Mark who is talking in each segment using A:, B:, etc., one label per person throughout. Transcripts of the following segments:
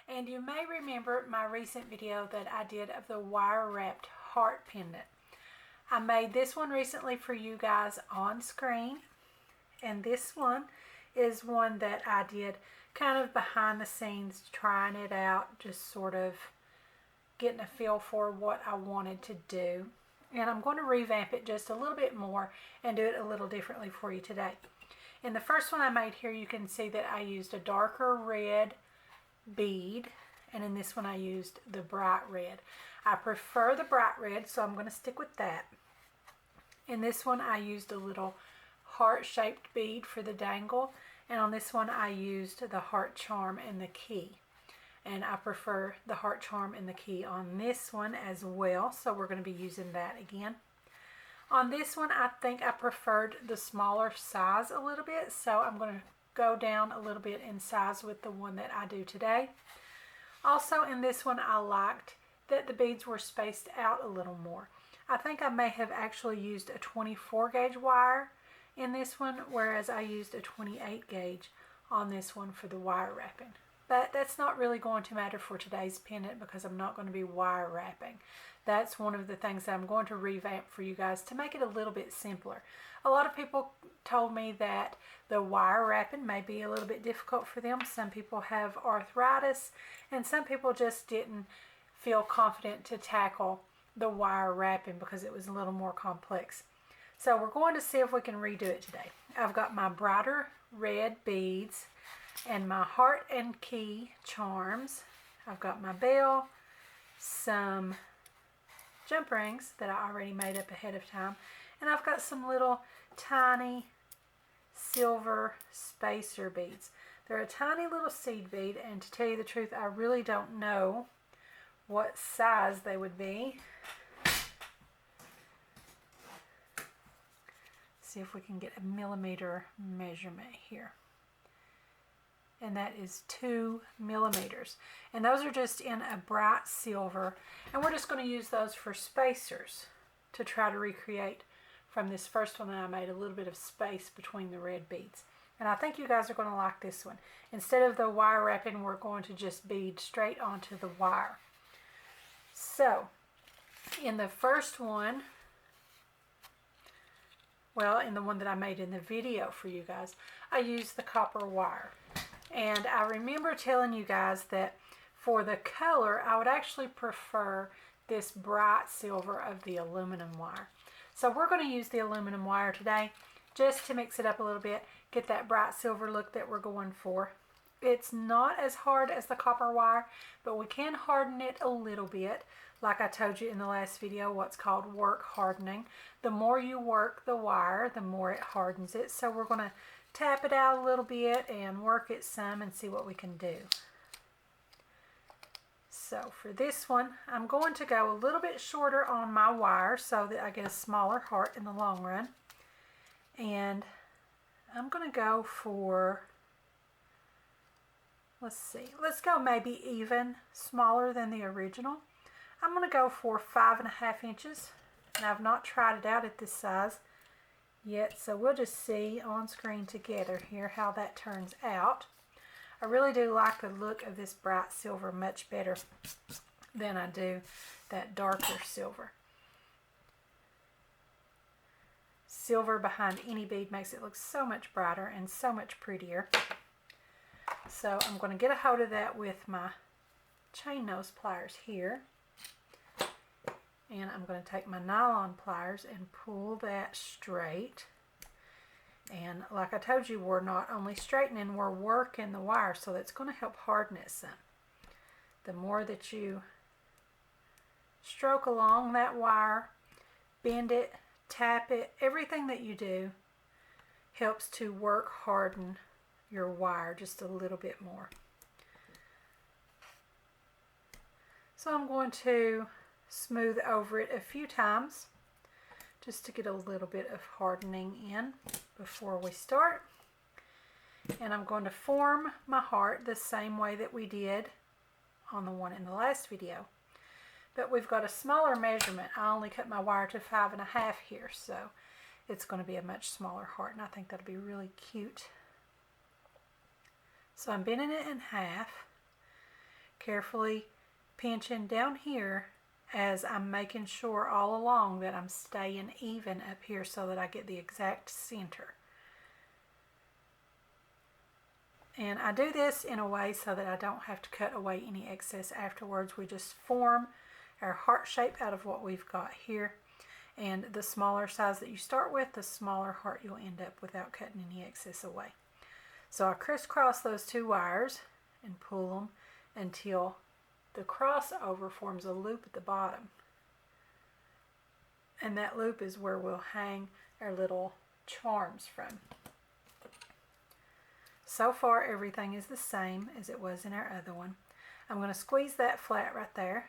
A: And you may remember my recent video that I did of the Wire Wrapped Heart Pendant. I made this one recently for you guys on screen, and this one is one that I did kind of behind the scenes, trying it out, just sort of getting a feel for what I wanted to do. And I'm going to revamp it just a little bit more and do it a little differently for you today. In the first one I made here, you can see that I used a darker red bead, and in this one I used the bright red. I prefer the bright red, so I'm going to stick with that. In this one I used a little heart-shaped bead for the dangle, and on this one I used the heart charm and the key. And I prefer the heart charm and the key on this one as well, so we're going to be using that again. On this one, I think I preferred the smaller size a little bit, so I'm going to go down a little bit in size with the one that I do today. Also in this one, I liked that the beads were spaced out a little more. I think I may have actually used a 24 gauge wire in this one, whereas I used a 28 gauge on this one for the wire wrapping. But that's not really going to matter for today's pendant because I'm not going to be wire wrapping. That's one of the things that I'm going to revamp for you guys to make it a little bit simpler. A lot of people told me that the wire wrapping may be a little bit difficult for them. Some people have arthritis, and some people just didn't feel confident to tackle the wire wrapping because it was a little more complex. So we're going to see if we can redo it today. I've got my brighter red beads and my heart and key charms. I've got my bell, some jump rings that I already made up ahead of time, and I've got some little tiny silver spacer beads. They're a tiny little seed bead, and to tell you the truth, I really don't know what size they would be. See if we can get a millimeter measurement here. And that is 2 millimeters. And those are just in a bright silver. And we're just going to use those for spacers to try to recreate from this first one that I made a little bit of space between the red beads. And I think you guys are going to like this one. Instead of the wire wrapping, we're going to just bead straight onto the wire. So, in the first one, well, in the one that I made in the video for you guys, I used the copper wire. And I remember telling you guys that for the color, I would actually prefer this bright silver of the aluminum wire. So we're going to use the aluminum wire today just to mix it up a little bit, get that bright silver look that we're going for. It's not as hard as the copper wire, but we can harden it a little bit. Like I told you in the last video, what's called work hardening. The more you work the wire, the more it hardens it. So we're going to tap it out a little bit and work it some and see what we can do. So for this one, I'm going to go a little bit shorter on my wire so that I get a smaller heart in the long run. And I'm going to go for, let's see, let's go maybe even smaller than the original. I'm going to go for 5.5 inches, and I've not tried it out at this size yet, so we'll just see on screen together here how that turns out. I really do like the look of this bright silver much better than I do that darker silver. Silver behind any bead makes it look so much brighter and so much prettier. So I'm going to get a hold of that with my chain nose pliers here. And I'm going to take my nylon pliers and pull that straight. And like I told you, we're not only straightening, we're working the wire, so that's going to help harden it some. The more that you stroke along that wire, bend it, tap it, everything that you do helps to work harden your wire just a little bit more. So I'm going to smooth over it a few times just to get a little bit of hardening in before we start. And I'm going to form my heart the same way that we did on the one in the last video. But we've got a smaller measurement. I only cut my wire to 5.5 here, so it's going to be a much smaller heart, and I think that'll be really cute. So I'm bending it in half. carefully pinching down here as I'm making sure all along that I'm staying even up here so that I get the exact center. And I do this in a way so that I don't have to cut away any excess afterwards. We just form our heart shape out of what we've got here. And the smaller size that you start with, the smaller heart you'll end up without cutting any excess away. So I crisscross those two wires and pull them until the crossover forms a loop at the bottom. And that loop is where we'll hang our little charms from. So far everything is the same as it was in our other one. I'm going to squeeze that flat right there.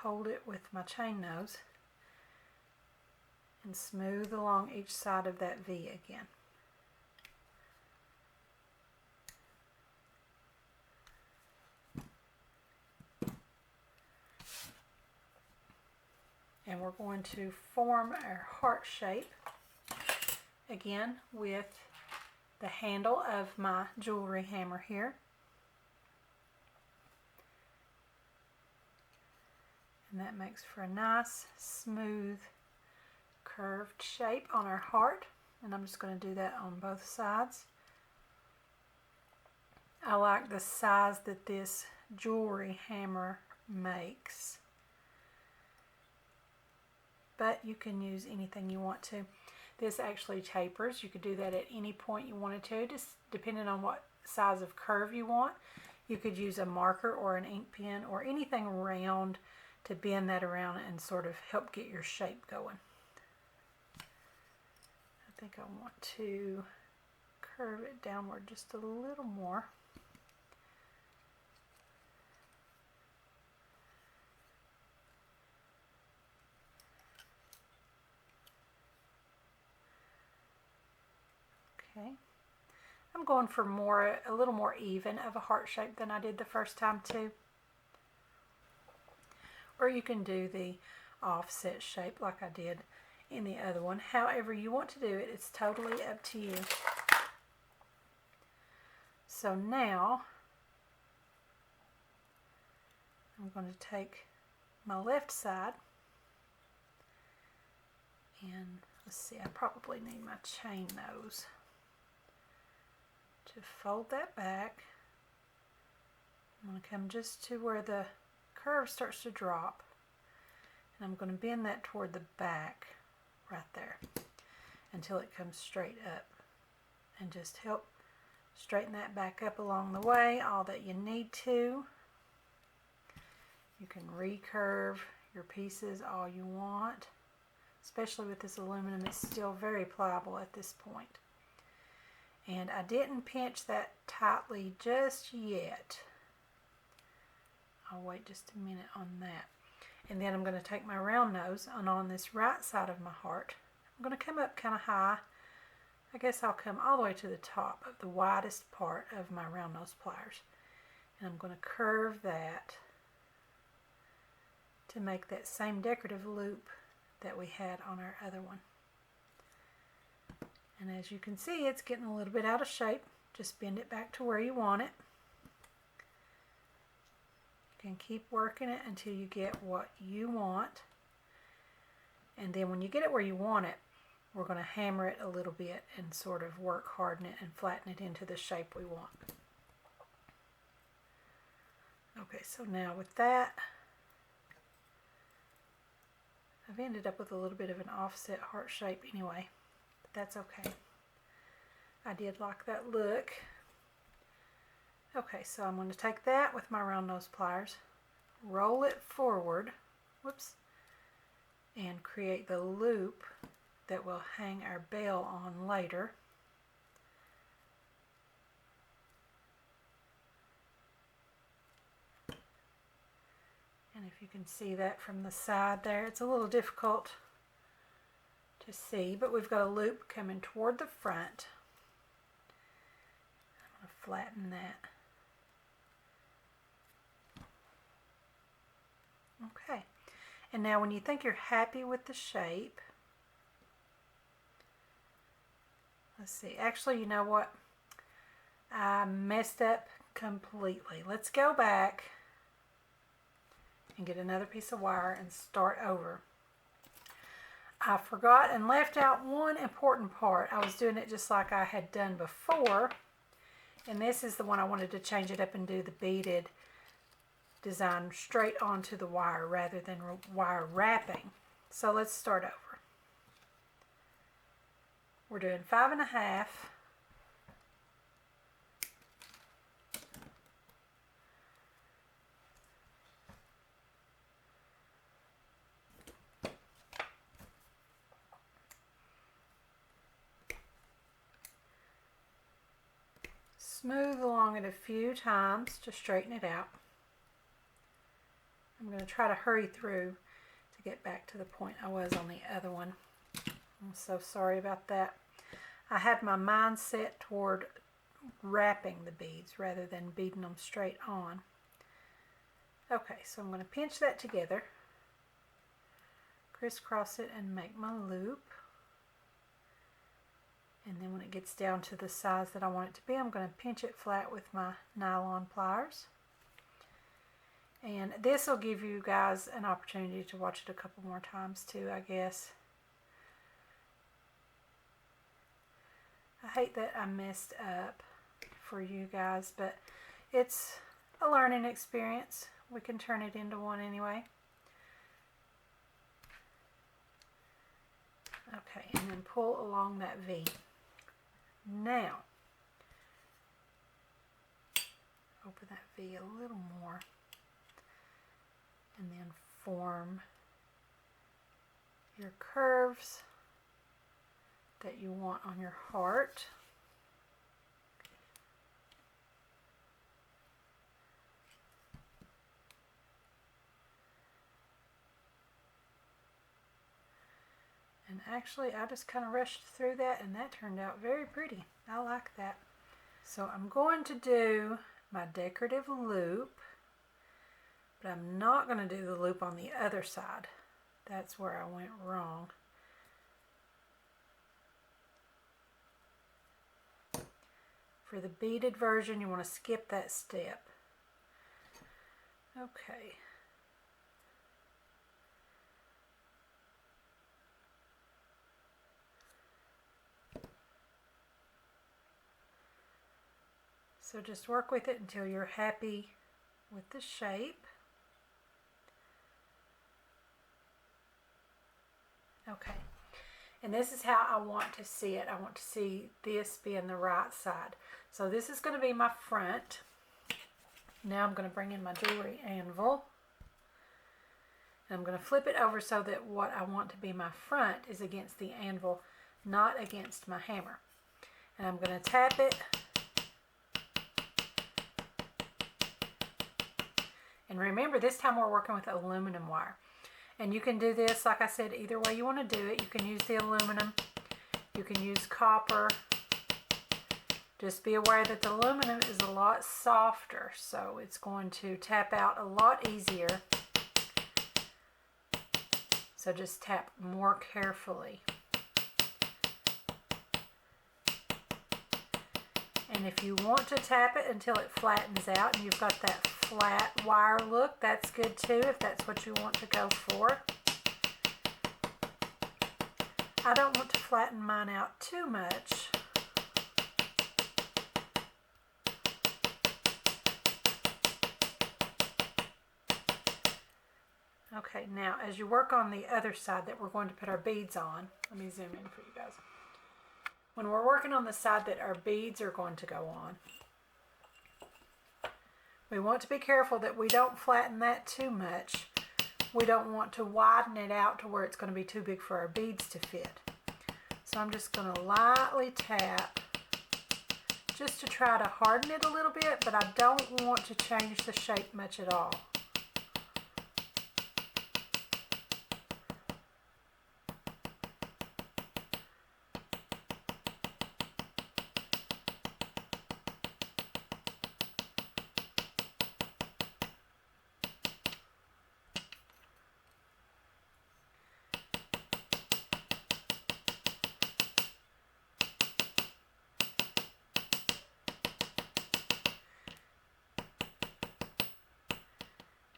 A: Hold it with my chain nose and smooth along each side of that V again. And we're going to form our heart shape again with the handle of my jewelry hammer here. And that makes for a nice, smooth, curved shape on our heart. And I'm just going to do that on both sides. I like the size that this jewelry hammer makes. But you can use anything you want to. This actually tapers. You could do that at any point you wanted to, just depending on what size of curve you want. You could use a marker or an ink pen or anything round to bend that around and sort of help get your shape going. I think I want to curve it downward just a little more. Okay. I'm going for a little more even of a heart shape than I did the first time too. Or you can do the offset shape like I did in the other one. However you want to do it, it's totally up to you. So now I'm going to take my left side and let's see, I probably need my chain nose to fold that back. I'm going to come just to where the curve starts to drop, and I'm going to bend that toward the back right there until it comes straight up, and just help straighten that back up along the way all that you need to. You can recurve your pieces all you want, especially with this aluminum. It's still very pliable at this point. And I didn't pinch that tightly just yet. I'll wait just a minute on that. And then I'm going to take my round nose, and on this right side of my heart, I'm going to come up kind of high. I guess I'll come all the way to the top of the widest part of my round nose pliers. And I'm going to curve that to make that same decorative loop that we had on our other one. And as you can see, it's getting a little bit out of shape. Just bend it back to where you want it. You can keep working it until you get what you want. And then when you get it where you want it, we're going to hammer it a little bit and sort of work harden it and flatten it into the shape we want. Okay, so now with that, I've ended up with a little bit of an offset heart shape anyway. That's okay. I did like that look. Okay, so I'm going to take that with my round nose pliers, roll it forward, whoops, and create the loop that will hang our bell on later. And if you can see that from the side there, it's a little difficult to see, but we've got a loop coming toward the front. I'm going to flatten that. Okay, and now when you think you're happy with the shape, let's see, actually, you know what? I messed up completely. Let's go back and get another piece of wire and start over. I forgot and left out one important part. I was doing it just like I had done before, and this is the one I wanted to change it up and do the beaded design straight onto the wire rather than wire wrapping. So let's start over. We're doing 5.5. Smooth along it a few times to straighten it out. I'm going to try to hurry through to get back to the point I was on the other one. I'm so sorry about that. I had my mind set toward wrapping the beads rather than beading them straight on. Okay, so I'm going to pinch that together, crisscross it and make my loop. And then when it gets down to the size that I want it to be, I'm going to pinch it flat with my nylon pliers. And this will give you guys an opportunity to watch it a couple more times too, I guess. I hate that I messed up for you guys, but it's a learning experience. We can turn it into one anyway. Okay, and then pull along that V. Now, open that V a little more and then form your curves that you want on your heart. And actually, I just kind of rushed through that, and that turned out very pretty. I like that. So I'm going to do my decorative loop, but I'm not going to do the loop on the other side. That's where I went wrong. For the beaded version, you want to skip that step. Okay. So just work with it until you're happy with the shape. Okay, and this is how I want to see it. I want to see this being the right side. So this is going to be my front. Now I'm going to bring in my jewelry anvil. And I'm going to flip it over so that what I want to be my front is against the anvil, not against my hammer. And I'm going to tap it. And remember, this time we're working with aluminum wire. And you can do this, like I said, either way you want to do it. You can use the aluminum. You can use copper. Just be aware that the aluminum is a lot softer, so it's going to tap out a lot easier. So just tap more carefully. And if you want to tap it until it flattens out and you've got that flat wire look, that's good too if that's what you want to go for. I don't want to flatten mine out too much. Okay, now as you work on the other side that we're going to put our beads on, let me zoom in for you guys. When we're working on the side that our beads are going to go on, we want to be careful that we don't flatten that too much. We don't want to widen it out to where it's going to be too big for our beads to fit. So I'm just going to lightly tap just to try to harden it a little bit, but I don't want to change the shape much at all.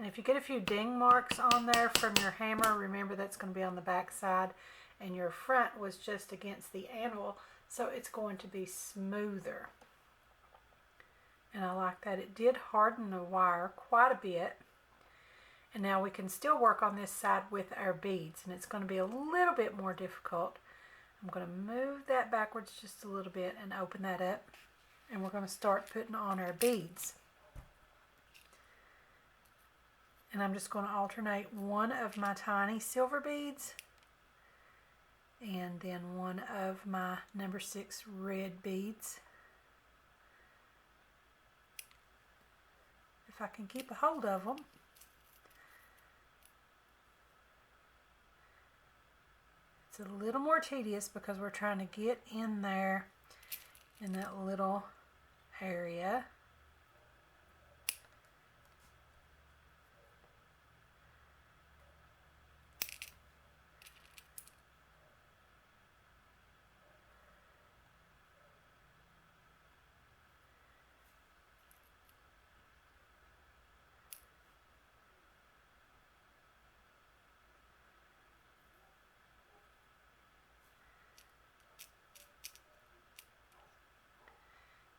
A: And if you get a few ding marks on there from your hammer, remember that's going to be on the back side, and your front was just against the anvil, so it's going to be smoother. And I like that. It did harden the wire quite a bit. And now we can still work on this side with our beads, and it's going to be a little bit more difficult. I'm going to move that backwards just a little bit and open that up, and we're going to start putting on our beads. And I'm just going to alternate one of my tiny silver beads and then one of my number 6 red beads. If I can keep a hold of them. It's a little more tedious because we're trying to get in there in that little area.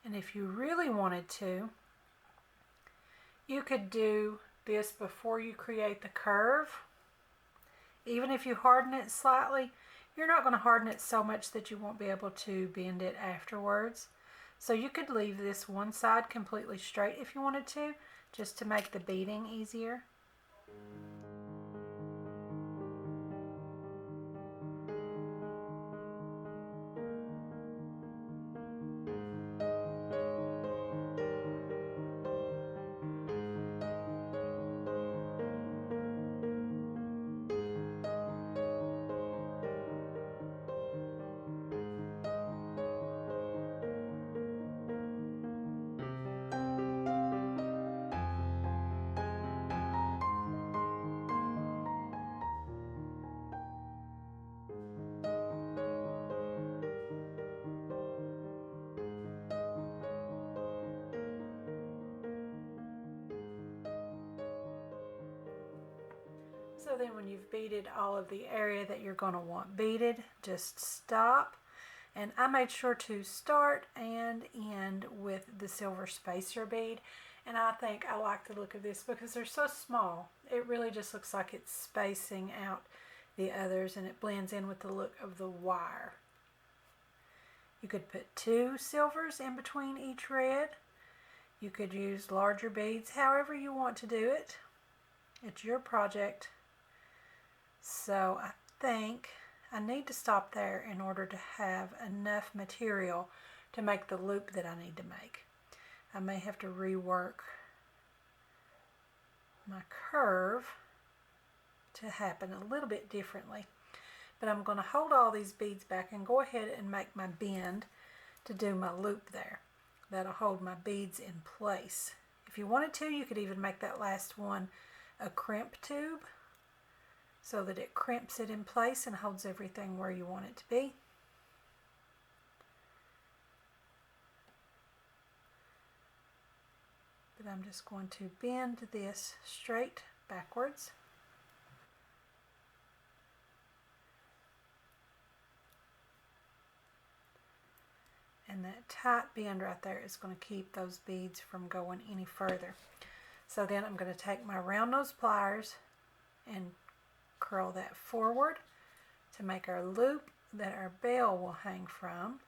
A: And if you really wanted to, you could do this before you create the curve. Even if you harden it slightly, you're not going to harden it so much that you won't be able to bend it afterwards. So you could leave this one side completely straight if you wanted to, just to make the beading easier. So then when you've beaded all of the area that you're going to want beaded, just stop. And I made sure to start and end with the silver spacer bead. And I think I like the look of this because they're so small. It really just looks like it's spacing out the others, and it blends in with the look of the wire. You could put 2 silvers in between each red. You could use larger beads, however you want to do it. It's your project. So I think I need to stop there in order to have enough material to make the loop that I need to make. I may have to rework my curve to happen a little bit differently. But I'm going to hold all these beads back and go ahead and make my bend to do my loop there. That'll hold my beads in place. If you wanted to, you could even make that last one a crimp tube so that it crimps it in place and holds everything where you want it to be. But I'm just going to bend this straight backwards. And that tight bend right there is going to keep those beads from going any further. So then I'm going to take my round nose pliers and curl that forward to make our loop that our bell will hang from.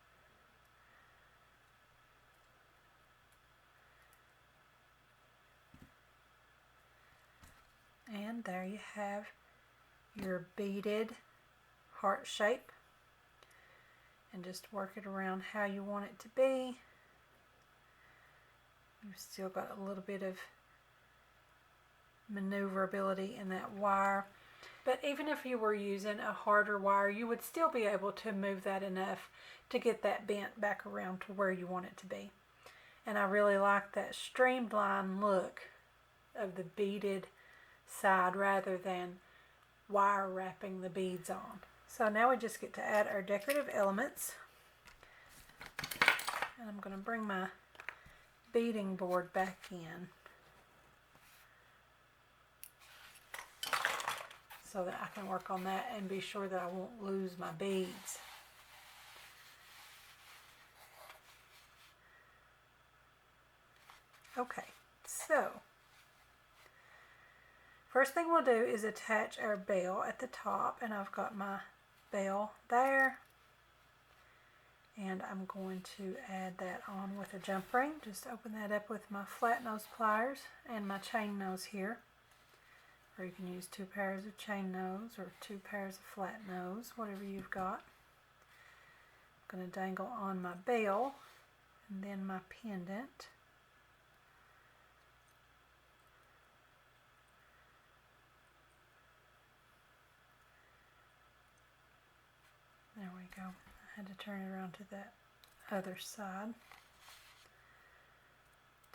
A: And there you have your beaded heart shape. And just work it around how you want it to be. You've still got a little bit of maneuverability in that wire. But even if you were using a harder wire, you would still be able to move that enough to get that bent back around to where you want it to be. And I really like that streamlined look of the beaded side rather than wire wrapping the beads on. So now we just get to add our decorative elements. And I'm going to bring my beading board back in. so that I can work on that and be sure that I won't lose my beads. Okay, so first thing we'll do is attach our bell at the top, and I've got my bell there, and I'm going to add that on with a jump ring. Just open that up with my flat nose pliers and my chain nose here, or you can use 2 pairs of chain nose or 2 pairs of flat nose, whatever you've got. I'm going to dangle on my bell and then my pendant. There we go. I had to turn it around to that other side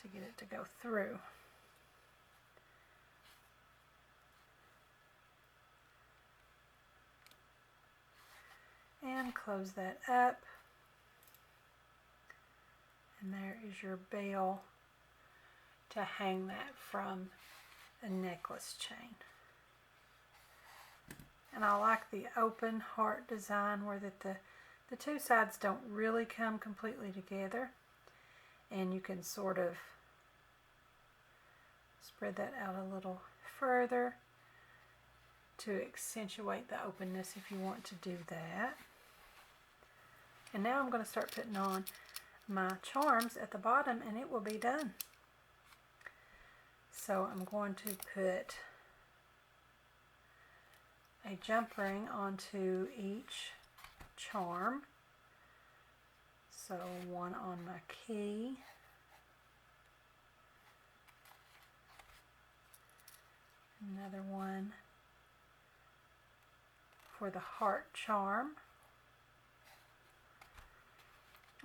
A: to get it to go through. And close that up. And there is your bell to hang that from a necklace chain. And I like the open heart design where that the two sides don't really come completely together, and you can sort of spread that out a little further to accentuate the openness if you want to do that. And now I'm going to start putting on my charms at the bottom, and it will be done. So I'm going to put a jump ring onto each charm. So one on my key, another one for the heart charm,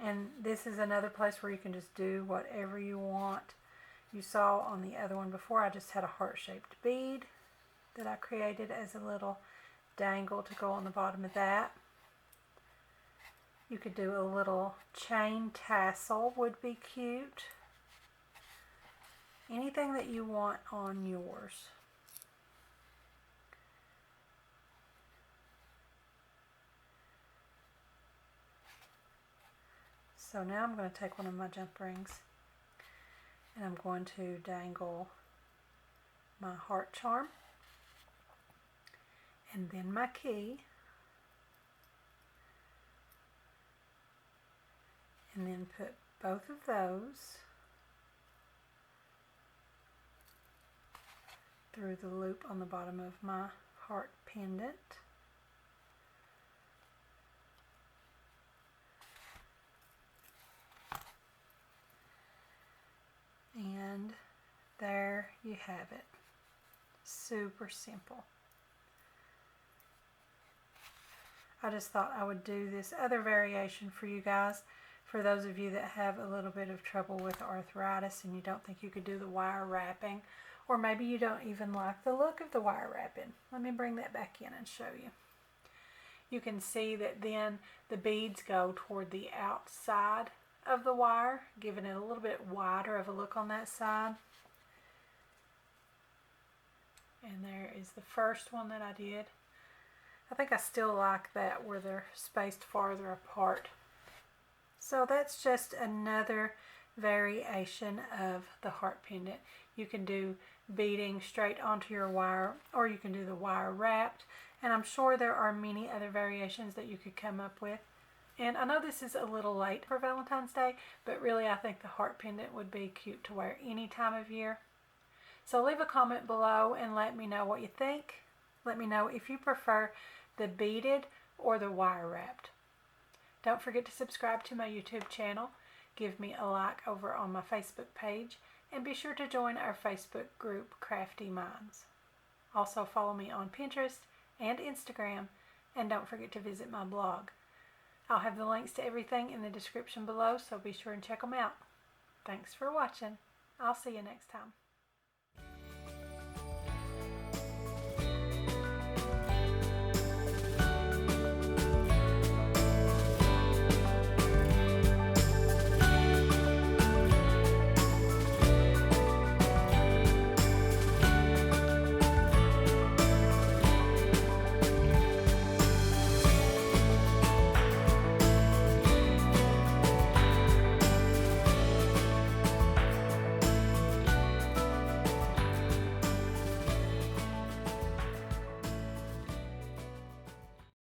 A: and this is another place where you can just do whatever you want. You saw on the other one before, I just had a heart-shaped bead that I created as a little dangle to go on the bottom of that. You could do a little chain tassel, would be cute. Anything that you want on yours. So now I'm going to take one of my jump rings and I'm going to dangle my heart charm and then my key, and then put both of those through the loop on the bottom of my heart pendant. And there you have it. Super simple. I just thought I would do this other variation for you guys, for those of you that have a little bit of trouble with arthritis and you don't think you could do the wire wrapping, or maybe you don't even like the look of the wire wrapping. Let me bring that back in and show you. You can see that then the beads go toward the outside of the wire, giving it a little bit wider of a look on that side. And there is the first one that I did. I think I still like that where they're spaced farther apart. So that's just another variation of the heart pendant. You can do beading straight onto your wire, or you can do the wire wrapped, and I'm sure there are many other variations that you could come up with. And I know this is a little late for Valentine's Day, but really I think the heart pendant would be cute to wear any time of year. So leave a comment below and let me know what you think. Let me know if you prefer the beaded or the wire wrapped. Don't forget to subscribe to my YouTube channel. Give me a like over on my Facebook page, and be sure to join our Facebook group Craftie Minds. Also follow me on Pinterest and Instagram, and don't forget to visit my blog. I'll have the links to everything in the description below, so be sure and check them out. Thanks for watching. I'll see you next time.